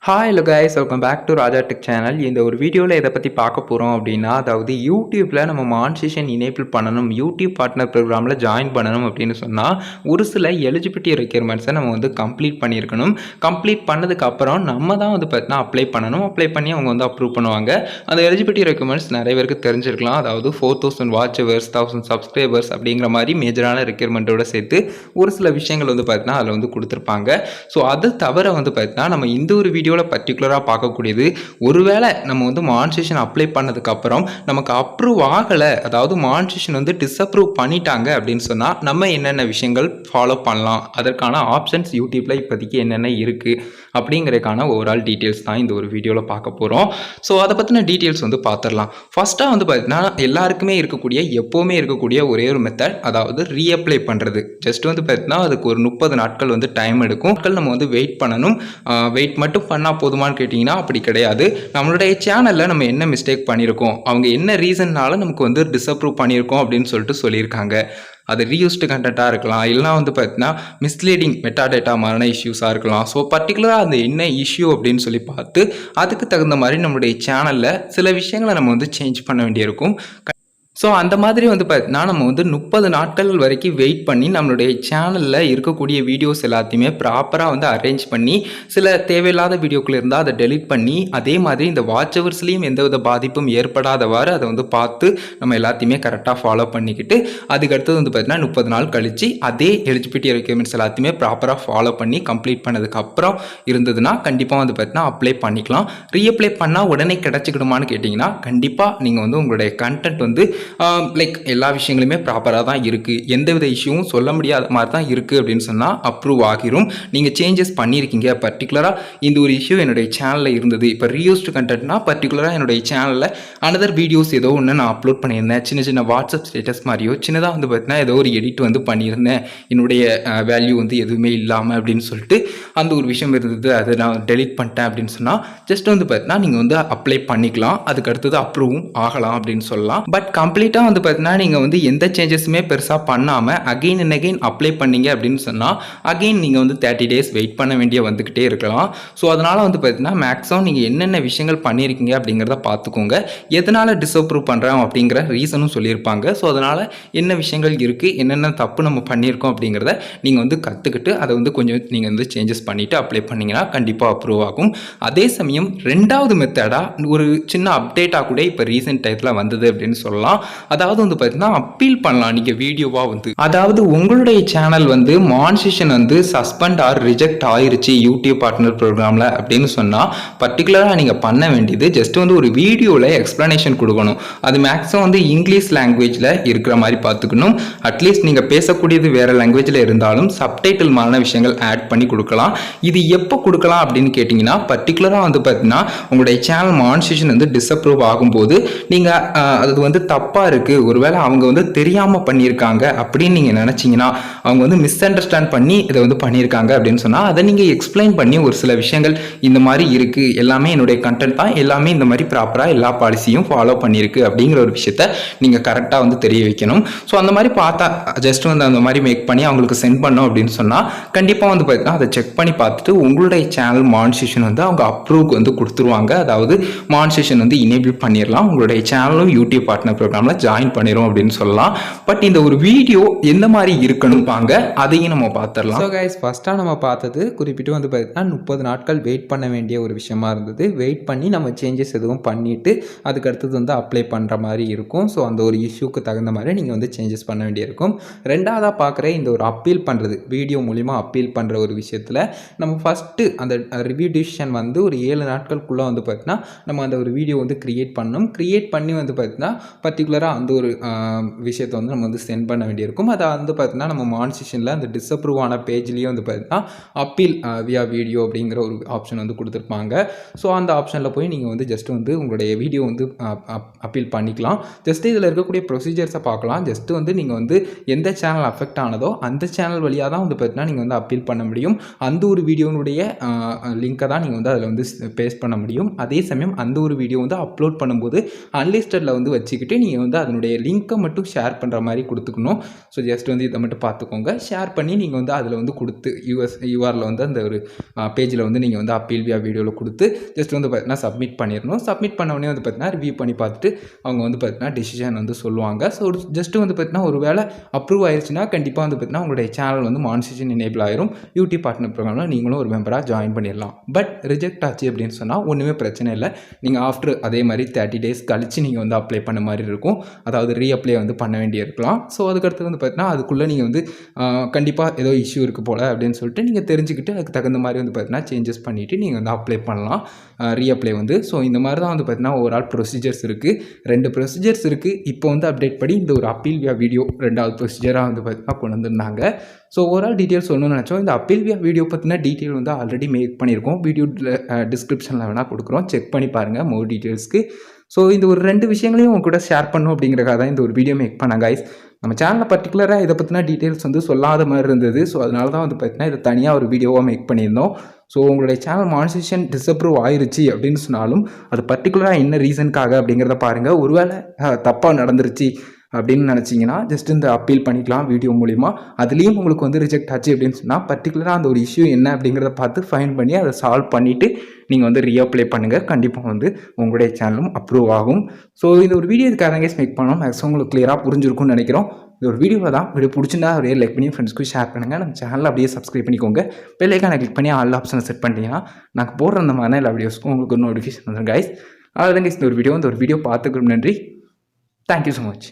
Hi hello guys, welcome back to Raja tech channel. இந்த ஒரு வீடியோவில் எதை பற்றி பார்க்க போகிறோம் அப்படின்னா, அதாவது யூடியூப்பில் நம்ம மானிட்டைசேஷன் எனேபிள் பண்ணணும், யூடியூப் பார்ட்னர் ப்ரோக்ராமில் ஜாயின் பண்ணணும் அப்படின்னு சொன்னால் ஒரு சில எலிஜிபிலிட்டி ரெக்யர்மெண்ட்ஸை நம்ம வந்து கம்ப்ளீட் பண்ணியிருக்கணும். கம்ப்ளீட் பண்ணதுக்கப்புறம் நம்ம தான் வந்து பார்த்தீங்கன்னா அப்ளை பண்ணணும். அப்ளை பண்ணி அவங்க வந்து அப்ரூவ் பண்ணுவாங்க. அந்த எலிஜிபிலிட்டி ரெக்யர்மெண்ட்ஸ் நிறைய பேருக்கு தெரிஞ்சிருக்கலாம். அதாவது 4000 வாட்ச் ஹவர்ஸ், 1000 சப்ஸ்கிரைபர்ஸ் அப்படிங்கிற மாதிரி மேஜரான ரெக்யர்மெண்ட்டோட சேர்த்து ஒரு சில விஷயங்கள் வந்து பார்த்தீங்கன்னா அதில் வந்து கொடுத்துருப்பாங்க. ஸோ அது தவிர வந்து பார்த்தீங்கன்னா நம்ம இந்த ஒரு வீடியோவில் பர்டிகுலராக பார்க்கக்கூடியது, ஒருவேளை நம்ம வந்து மானிட்டைசேஷன் அப்ளை பண்ணதுக்கப்புறம் நமக்கு அப்ரூவ் ஆகலை, அதாவது மானிட்டைசேஷன் வந்து டிஸ்அப்ரூவ் பண்ணிட்டாங்க அப்படின்னு சொன்னால் நம்ம என்னென்ன விஷயங்கள் ஃபாலோ பண்ணலாம், அதற்கான ஆப்ஷன்ஸ் யூடியூப்பில் இப்போதைக்கு என்னென்ன இருக்குது அப்படிங்கிறதுக்கான ஓவரால் டீட்டெயில்ஸ் தான் இந்த ஒரு வீடியோவில் பார்க்க போகிறோம். ஸோ அதை பற்றின டீட்டெயில்ஸ் வந்து பார்த்துடலாம். ஃபஸ்ட்டாக வந்து பார்த்தீங்கன்னா எல்லாருக்குமே இருக்கக்கூடிய, எப்போவுமே இருக்கக்கூடிய ஒரே ஒரு மெத்தட், அதாவது ரீஅப்ளை பண்ணுறது. ஜஸ்ட் வந்து பார்த்தீங்கன்னா அதுக்கு ஒரு 30 நாட்கள் வந்து டைம் எடுக்கும். நம்ம வந்து வெயிட் பண்ணணும். வெயிட் மட்டும் பண்ணால் போதுமான்னு கேட்டிங்கன்னா அப்படி கிடையாது. நம்மளுடைய சேனலில் நம்ம என்ன மிஸ்டேக் பண்ணியிருக்கோம், அவங்க என்ன ரீசன்னால நமக்கு வந்து டிஸ்அப்ரூவ் பண்ணியிருக்கோம் அப்படின்னு சொல்லிட்டு சொல்லியிருக்காங்க. அது ரீயூஸ்டு கண்டென்ட்டாக இருக்கலாம், இல்லைனா வந்து பார்த்தீங்கன்னா மிஸ்லீடிங் மெட்டாடேட்டா மாதிரியான இஷ்யூஸாக இருக்கலாம். ஸோ பர்டிகுலராக அது என்ன இஷ்யூ அப்படின்னு சொல்லி பார்த்து அதுக்கு தகுந்த மாதிரி நம்மளுடைய சேனலில் சில விஷயங்களை நம்ம வந்து சேஞ்ச் பண்ண வேண்டியிருக்கும். ஸோ அந்த மாதிரி வந்து பார்த்தீங்கன்னா நம்ம வந்து 30 நாட்கள் வரைக்கும் வெயிட் பண்ணி நம்மளுடைய சேனலில் இருக்கக்கூடிய வீடியோஸ் எல்லாத்தையுமே ப்ராப்பராக வந்து அரேஞ்ச் பண்ணி, சில தேவையில்லாத வீடியோக்கள் இருந்தால் அதை டெலிட் பண்ணி, அதே மாதிரி இந்த வாட்ச் ஹவர்ஸ்லேயும் எந்தவித பாதிப்பும் ஏற்படாதவாறு அதை வந்து பார்த்து நம்ம எல்லாத்தையுமே கரெக்டாக ஃபாலோ பண்ணிக்கிட்டு, அதுக்கடுத்தது வந்து பார்த்தீங்கன்னா 30 நாள் கழித்து அதே எலிஜிபிலிட்டி ரெக்யர்மெண்ட்ஸ் எல்லாத்தையுமே ப்ராப்பராக ஃபாலோ பண்ணி கம்ப்ளீட் பண்ணதுக்கப்புறம் இருந்ததுன்னா கண்டிப்பாக வந்து பார்த்தீங்கன்னா அப்ளை பண்ணிக்கலாம். ரீஅப்ளை பண்ணால் உடனே கிடச்சிக்கிடுமான்னு கேட்டிங்கன்னா கண்டிப்பாக நீங்கள் வந்து உங்களுடைய கண்டென்ட் வந்து லைக் எல்லா விஷயங்களுமே ப்ராப்பராக தான் இருக்குது, எந்தவித இஷ்யூவும் சொல்ல முடியாத மாதிரி தான் இருக்குது அப்படின்னு சொன்னால் அப்ரூவ் ஆகிரும். நீங்கள் சேஞ்சஸ் பண்ணியிருக்கீங்க, பர்டிகுலராக இந்த ஒரு இஷ்யூ என்னுடைய சேனலில் இருந்தது, இப்போ ரீயூஸ்டு கண்டென்ட்னா பர்டிகுலராக என்னுடைய சேனலில் அனதர் வீடியோஸ் ஏதோ ஒன்று நான் அப்லோட் பண்ணியிருந்தேன், சின்ன சின்ன வாட்ஸ்அப் ஸ்டேட்டஸ் மாதிரியோ சின்னதாக வந்து பார்த்தீங்கன்னா ஏதோ ஒரு எடிட் வந்து பண்ணியிருந்தேன், என்னுடைய வேல்யூ வந்து எதுவுமே இல்லாமல் அப்படின்னு சொல்லிட்டு அந்த ஒரு விஷயம் இருந்தது, அதை நான் டெலிட் பண்ணிட்டேன் அப்படின்னு சொன்னால் ஜஸ்ட் வந்து பார்த்தீங்கன்னா நீங்கள் வந்து அப்ளை பண்ணிக்கலாம். அதுக்கு அடுத்தது அப்ரூவும் ஆகலாம் அப்படின்னு சொல்லலாம். பட் கம்ப்ளீட்டாக வந்து பார்த்தீங்கன்னா நீங்கள் வந்து எந்த சேஞ்சஸுமே பெருசாக பண்ணாமல் அகெயின் அண்ட் அகெயின் அப்ளை பண்ணீங்க அப்படின்னு சொன்னால் அகெயின் நீங்கள் வந்து 30 டேஸ் வெயிட் பண்ண வேண்டிய வந்துக்கிட்டே இருக்கலாம். ஸோ அதனால் வந்து பார்த்தீங்கன்னா மேக்ஸிமம் நீங்கள் என்னென்ன விஷயங்கள் பண்ணியிருக்கீங்க அப்படிங்கிறத பார்த்துக்கோங்க. எதனால் டிஸ்அப்ரூவ் பண்ணுறோம் அப்படிங்கிற ரீசனும் சொல்லியிருப்பாங்க. ஸோ அதனால் என்ன விஷயங்கள் இருக்குது, என்னென்ன தப்பு நம்ம பண்ணியிருக்கோம் அப்படிங்கிறத நீங்கள் வந்து கற்றுக்கிட்டு அதை வந்து கொஞ்சம் நீங்கள் வந்து சேஞ்சஸ் பண்ணிவிட்டு அப்ளை பண்ணிங்கன்னா கண்டிப்பாக அப்ரூவ் ஆகும். அதே சமயம் ரெண்டாவது மெத்தடாக ஒரு சின்ன அப்டேட்டாக கூட இப்போ ரீசெண்ட் டயத்தில் வந்தது அப்படின்னு சொல்லலாம். அதாவது வந்து பார்த்தீங்கன்னா அப்பீல் பண்ணலாம் நீங்கள் வீடியோவாக வந்து, அதாவது உங்களுடைய சேனல் வந்து மானிட்டைசேஷன் வந்து சஸ்பெண்ட் ஆர் ரிஜெக்ட் ஆயிருச்சு யூடியூப் பார்ட்னர் ப்ரோக்ராமில் அப்படின்னு சொன்னால் பர்டிகுலராக நீங்கள் பண்ண வேண்டியது ஜஸ்ட் வந்து ஒரு வீடியோவில் எக்ஸ்ப்ளனேஷன் கொடுக்கணும். அது மேக்ஸிமம் வந்து இங்கிலீஷ் லாங்குவேஜில் இருக்கிற மாதிரி பார்த்துக்கணும். அட்லீஸ்ட் நீங்கள் பேசக்கூடியது வேறு லாங்குவேஜில் இருந்தாலும் சப்டைட்டில் மாதிரியான விஷயங்கள் ஆட் பண்ணி கொடுக்கலாம். இது எப்போ கொடுக்கலாம் அப்படின்னு கேட்டிங்கன்னா பர்டிகுலராக வந்து பார்த்தீங்கன்னா உங்களுடைய சேனல் மானிட்டைசேஷன் வந்து டிஸ்அப்ரூவ் ஆகும்போது நீங்கள் அது வந்து தப்பாக இருக்குது, ஒருவேளை அவங்க வந்து தெரியாமல் பண்ணியிருக்காங்க அப்படின்னு நீங்கள் நினச்சிங்கன்னா, அவங்க வந்து மிஸ் அண்டர்ஸ்டாண்ட் பண்ணி இதை வந்து பண்ணியிருக்காங்க அப்படின்னு சொன்னால் அதை நீங்கள் எக்ஸ்பிளைன் பண்ணி ஒரு சில விஷயங்கள் இந்த மாதிரி இருக்குது, எல்லாமே என்னுடைய கண்டென்ட் தான், எல்லாமே இந்த மாதிரி ப்ராப்பராக எல்லா பாலிசியும் ஃபாலோ பண்ணியிருக்கு அப்படிங்கிற ஒரு விஷயத்த நீங்கள் கரெக்டாக வந்து தெரிய வைக்கணும். ஸோ அந்த மாதிரி பார்த்தா ஜஸ்ட் வந்து அந்த மாதிரி மேக் பண்ணி அவங்களுக்கு சென்ட் பண்ணோம் அப்படின்னு சொன்னால் கண்டிப்பாக வந்து பார்த்தீங்கன்னா அதை செக் பண்ணி பார்த்துட்டு உங்களுடைய சேனல் மானிட்டைசேஷன் வந்து அவங்க அப்ரூவ்க்கு வந்து கொடுத்துருவாங்க. அதாவது மானிட்டைசேஷன் வந்து எனேபிள் பண்ணிடலாம், உங்களுடைய சேனலும் யூடியூப் பார்ட்னர் ப்ரோக்ராமில் ஜாயின் பண்ணிடும் அப்படின்னு சொல்லலாம். பட் இந்த ஒரு வீடியோ எந்த மாதிரி இருக்கணும் பாங்க அதையும் நம்ம பார்த்துடலாம். ஸோ கைஸ், ஃபஸ்ட்டாக நம்ம பார்த்தது குறிப்பிட்டு வந்து பார்த்தீங்கன்னா 30 நாட்கள் வெயிட் பண்ண வேண்டிய ஒரு விஷயமா இருந்தது. வெயிட் பண்ணி நம்ம சேஞ்சஸ் எதுவும் பண்ணிவிட்டு அதுக்கு அடுத்தது வந்து அப்ளை பண்ணுற மாதிரி இருக்கும். ஸோ அந்த ஒரு இஷ்யூக்கு தகுந்த மாதிரி நீங்கள் வந்து சேஞ்சஸ் பண்ண வேண்டியிருக்கும். ரெண்டாவதாக பார்க்குற இந்த ஒரு அப்பீல் பண்ணுறது, வீடியோ மூலிமா அப்பீல் பண்ணுற ஒரு விஷயத்தில் நம்ம ஃபஸ்ட்டு அந்த ரிவ்யூ டிசிஷன் வந்து ஒரு 7 நாட்களுக்குள்ளே வந்து பார்த்தீங்கன்னா நம்ம அந்த ஒரு வீடியோ வந்து க்ரியேட் பண்ணணும். க்ரியேட் பண்ணி வந்து பார்த்தீங்கன்னா பர்டிகுலராக அந்த ஒரு விஷயத்தை வந்து நம்ம வந்து சென்ட் பண்ண வேண்டியிருக்கும். அதை வந்து பார்த்தீங்கன்னா நம்ம மானிட்டைசேஷனில் அந்த டிஸ்அப்ரூவ் ஆன பேஜ்லேயே வந்து பார்த்தீங்கன்னா அப்பீல் வியா வீடியோ அப்படிங்கிற ஒரு ஆப்ஷன் வந்து கொடுத்துருப்பாங்க. ஸோ அந்த ஆப்ஷனில் போய் நீங்கள் வந்து ஜஸ்ட் வந்து உங்களுடைய வீடியோ வந்து அப்பீல் பண்ணிக்கலாம். ஜஸ்ட் இதில் இருக்கக்கூடிய ப்ரொசீஜர்ஸை பார்க்கலாம். ஜஸ்ட் வந்து நீங்கள் வந்து எந்த சேனல் அஃபெக்ட் ஆனதோ அந்த சேனல் வழியாக தான் வந்து பார்த்தீங்கன்னா நீங்கள் வந்து அப்பீல் பண்ண முடியும். அந்த ஒரு வீடியோனுடைய லிங்கை தான் நீங்கள் வந்து அதில் வந்து பேஸ்ட் பண்ண முடியும். அதே சமயம் அந்த ஒரு வீடியோ வந்து அப்லோட் பண்ணும்போது அன்லிஸ்டடில் வந்து வச்சுக்கிட்டு நீங்கள் நீங்கள் வந்து அதனுடைய லிங்க்கை மட்டும் ஷேர் பண்ணுற மாதிரி கொடுத்துக்கணும். ஸோ ஜஸ்ட் வந்து இதை மட்டும் பார்த்துக்கோங்க. ஷேர் பண்ணி நீங்கள் வந்து அதில் வந்து கொடுத்து யூஆரில் வந்து அந்த ஒரு பேஜில் வந்து நீங்கள் வந்து அப்பீல் வியா வீடியோவில் கொடுத்து ஜஸ்ட் வந்து பார்த்தீங்கன்னா சப்மிட் பண்ணிடணும். சப்மிட் பண்ண உடனே வந்து பார்த்தீங்கன்னா ரிவ்யூ பண்ணி பார்த்துட்டு அவங்க வந்து பார்த்தீங்கன்னா டிசிஷன் வந்து சொல்லுவாங்க. ஸோ ஜஸ்ட்டு வந்து பார்த்தீங்கன்னா ஒரு வேளை அப்ரூவ் ஆயிடுச்சுன்னா கண்டிப்பாக வந்து பார்த்தீங்கன்னா உங்களுடைய சேனல் வந்து மானிட்டைசேஷன் எனேபிள் ஆயிரும். யூடியூப் பார்ட்னர் ப்ரோக்ராமில் நீங்களும் ஒரு மெம்பராக ஜாயின் பண்ணிடலாம். பட் ரிஜெக்ட் ஆச்சு அப்படின்னு சொன்னால் ஒன்றுமே பிரச்சனை இல்லை. நீங்கள் ஆஃப்டர் அதே மாதிரி 30 days கழித்து நீங்கள் வந்து அப்ளை பண்ண மாதிரி இருக்கும். அதாவது ரீஅப்ளை வந்து பண்ண வேண்டிய இருக்கலாம். ஸோ அதுக்கடுத்து வந்து பார்த்தீங்கன்னா அதுக்குள்ளே நீங்கள் வந்து கண்டிப்பாக ஏதோ இஷ்யூ இருக்குது போல் அப்படின்னு சொல்லிட்டு நீங்கள் தெரிஞ்சுக்கிட்டு அதுக்கு தகுந்த மாதிரி வந்து பார்த்தீங்கன்னா சேஞ்சஸ் பண்ணிவிட்டு நீங்கள் வந்து அப்ளை பண்ணலாம் ரீஅப்ளை வந்து. ஸோ இந்த மாதிரி தான் வந்து பார்த்தீங்கன்னா ஓவரால் ப்ரொசீஜர்ஸ் இருக்குது. 2 ப்ரொசீஜர்ஸ் இருக்குது. இப்போ வந்து அப்டேட் படி இந்த ஒரு அப்பீல் வியா வீடியோ 2வது ப்ரொசீஜராக வந்து பார்த்தீங்கன்னா கொண்டு வந்திருந்தாங்க. ஸோ ஓவரால் டீட்டெயில் சொல்லணும்னு நினச்சோம். இந்த அப்பீல் வியா வீடியோ பற்றின டீட்டெயில் வந்து ஆல்ரெடி மேக் பண்ணியிருக்கோம். வீடியோ டிஸ்கிரிப்ஷனில் வேணால் கொடுக்குறோம், செக் பண்ணி பாருங்கள் மோர் டீட்டெயில்ஸ்க்கு. ஸோ இந்த ஒரு 2 விஷயங்களையும் உங்க கூட ஷேர் பண்ணணும் அப்படிங்கிறக்காக தான் இந்த ஒரு வீடியோ மேக் பண்ணேன் கைஸ். நம்ம சேனலில் பர்டிகுலராக இதை பற்றின டீட்டெயில்ஸ் வந்து சொல்லாத மாதிரி இருந்தது. ஸோ அதனால தான் வந்து பார்த்தீங்கன்னா இதை தனியாக ஒரு வீடியோவாக மேக் பண்ணியிருந்தோம். ஸோ உங்களுடைய சேனல் மானிட்டைசேஷன் டிஸ்அப்ரூவ் ஆயிருச்சு அப்படின்னு சொன்னாலும் அது பர்டிகுலராக என்ன ரீசனுக்காக அப்படிங்கிறத பாருங்கள். ஒருவேளை தப்பாக நடந்துருச்சு அப்படின்னு நினச்சிங்கன்னா ஜஸ்ட் இந்த அப்பீல் பண்ணிக்கலாம் வீடியோ மூலிமா. அதுலேயும் உங்களுக்கு வந்து ரிஜெக்ட் ஆச்சு அப்படின்னு சொன்னால் பர்டிகுலராக அந்த ஒரு இஷ்யூ என்ன அப்படிங்கிறத பார்த்து ஃபைன் பண்ணி அதை சால்வ் பண்ணிவிட்டு நீங்கள் வந்து ரீஅப்ளை பண்ணுங்கள். கண்டிப்பாக வந்து உங்களுடைய சேனலும் அப்ரூவ் ஆகும். ஸோ இந்த ஒரு வீடியோ இதுக்காக தான் மேக் பண்ணோம். மேக்ஸிமம் உங்களுக்கு கிளியராக புரிஞ்சிருக்கும்னு நினைக்கிறோம். இந்த ஒரு வீடியோ தான். வீடியோ பிடிச்சிருந்தா அப்படியே லைக் பண்ணி ஃப்ரெண்ட்ஸ்க்கு ஷேர் பண்ணுங்கள். நம்ம சேனலில் அப்படியே சப்ஸ்கிரைப் பண்ணிக்கோங்க. பெல் ஐகானை கிளிக் பண்ணி ஆல் ஆப்ஷனை செட் பண்ணிட்டீங்கன்னா நாங்கள் போடுற அந்த மாதிரி எல்லா வீடியோஸ்க்கும் உங்களுக்கு ஒரு நோட்டிஃபிகேஷன் வந்துடும் கைஸ். அதான் கைஸ் இந்த ஒரு வீடியோ பார்த்துக்கிறோம். நன்றி. Thank you so much.